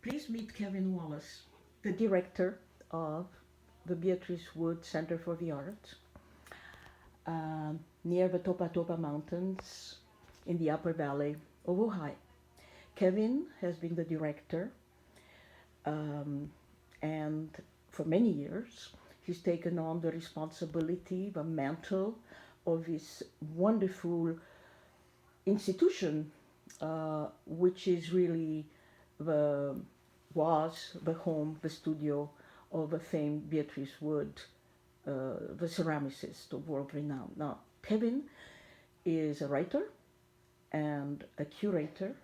Please meet Kevin Wallace, the director of the Beatrice Wood Center for the Arts, near the Topa Topa Mountains in the Upper Valley of Ohio. Kevin has been the director, um, and for many years, he's taken on the responsibility, the mantle of this wonderful institution, which is really the was the home, the studio of the famed Beatrice Wood, the ceramicist of world renown. Now, Kevin is a writer and a curator,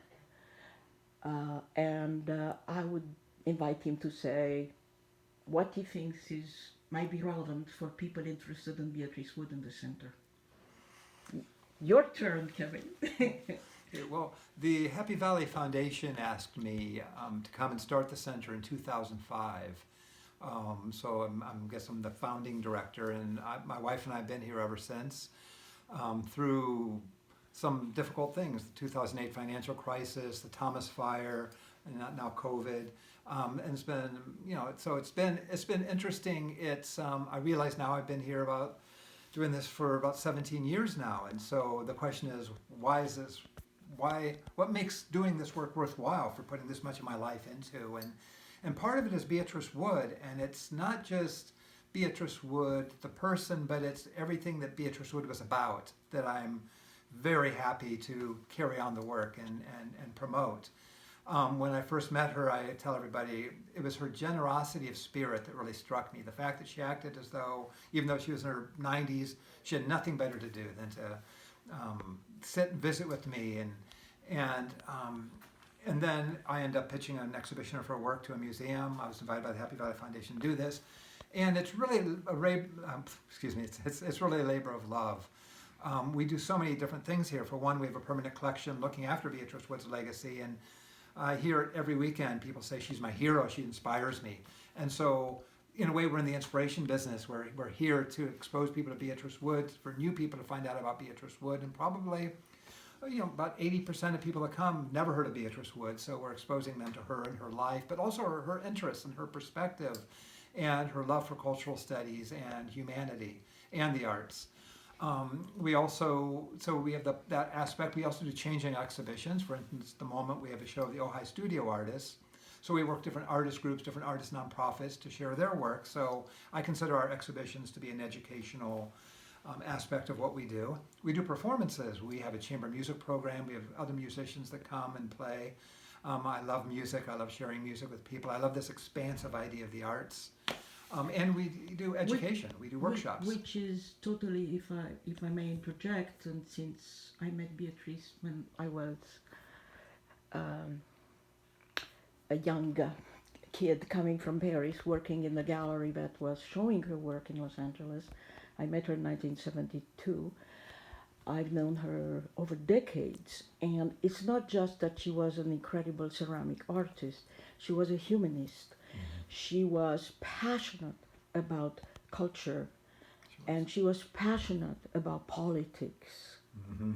and I would invite him to say what he thinks is might be relevant for people interested in Beatrice Wood in the center. Your turn, Kevin. Well, the Happy Valley Foundation asked me to come and start the center in 2005. So I guess I'm the founding director, and my wife and I have been here ever since, through some difficult things: the 2008 financial crisis, the Thomas Fire, and now COVID. And it's been, so it's been interesting. I realize now I've been here doing this for about 17 years now, and so the question is, what makes doing this work worthwhile for putting this much of my life into? And part of it is Beatrice Wood, and it's not just Beatrice Wood, the person, but it's everything that Beatrice Wood was about that I'm very happy to carry on the work and promote. When I first met her, I tell everybody, it was her generosity of spirit that really struck me. The fact that she acted as though, even though she was in her 90s, she had nothing better to do than to sit and visit with me. And then I ended up pitching an exhibition of her work to a museum. I was invited by the Happy Valley Foundation to do this. And it's really it's really a labor of love. We do so many different things here. For one, we have a permanent collection looking after Beatrice Wood's legacy, and I hear it every weekend. People say she's my hero, she inspires me. And so, in a way, we're in the inspiration business. We're here to expose people to Beatrice Wood, for new people to find out about Beatrice Wood, and probably, about 80% of people that come never heard of Beatrice Wood, so we're exposing them to her and her life, but also her interests and her perspective, and her love for cultural studies and humanity and the arts. We have that aspect. We also do changing exhibitions. For instance, at the moment we have a show of the Ojai Studio Artists. So we work different artist groups, different artist nonprofits to share their work. So I consider our exhibitions to be an educational aspect of what we do. We do performances. We have a chamber music program. We have other musicians that come and play. I love music. I love sharing music with people. I love this expansive idea of the arts. And we do education. We do workshops. Which is totally, if I may interject, and since I met Beatrice when I was a young kid coming from Paris, working in the gallery that was showing her work in Los Angeles. I met her in 1972. I've known her over decades, and it's not just that she was an incredible ceramic artist, she was a humanist. She was passionate about culture, and she was passionate about politics. Mm-hmm.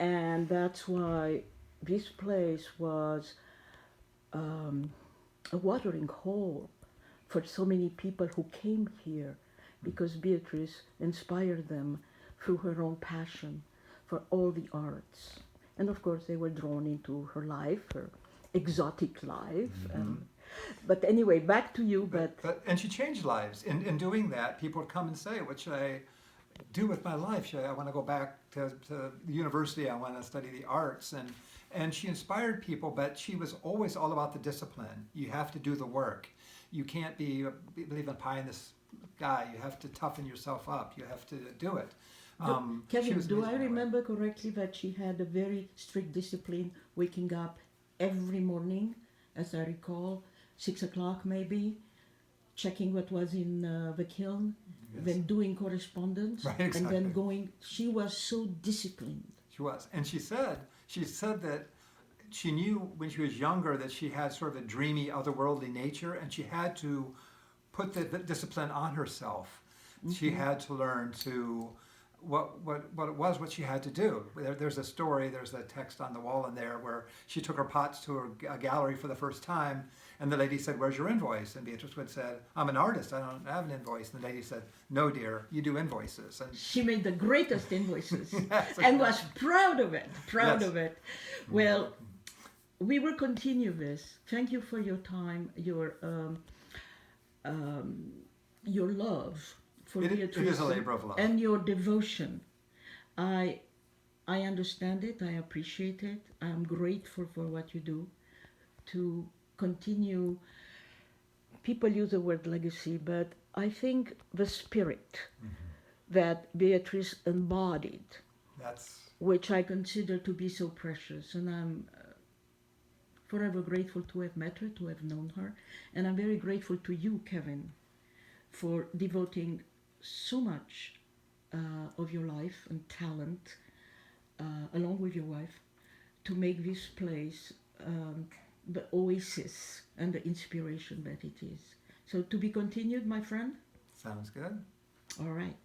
And that's why this place was a watering hole for so many people who came here, because Beatrice inspired them through her own passion for all the arts. And of course they were drawn into her life, her exotic life. Mm-hmm. But anyway, back to you. And she changed lives. In doing that, people would come and say, what should I do with my life? I want to go back to the university. I want to study the arts. And she inspired people, but she was always all about the discipline. You have to do the work. You can't believe in pie in the sky. You have to toughen yourself up. You have to do it. Kevin, do I remember correctly that she had a very strict discipline, waking up every morning, as I recall, 6 o'clock maybe, checking what was in the kiln, yes, then doing correspondence, right, exactly, and then going. She was so disciplined. She was, and she said that she knew when she was younger that she had sort of a dreamy, otherworldly nature, and she had to put the discipline on herself. Mm-hmm. She had to learn to what she had to do. There's a story, there's a text on the wall in there where she took her pots to a gallery for the first time, and the lady said, "Where's your invoice?" And Beatrice would said, "I'm an artist, I don't have an invoice." And the lady said, "No, dear, you do invoices." And She made the greatest invoices yes, and was proud of it. Proud Yes. of it. Well, we will continue this. Thank you for your time, your love for it Beatrice is a labor of love. and your devotion. I understand it. I appreciate it. I am grateful for what you do to continue. People use the word legacy, but I think the spirit that Beatrice embodied, That's which I consider to be so precious, and I'm forever grateful to have met her, to have known her, and I'm very grateful to you, Kevin, for devoting so much of your life and talent, along with your wife, to make this place the oasis and the inspiration that it is. So to be continued, my friend? sounds good. All right.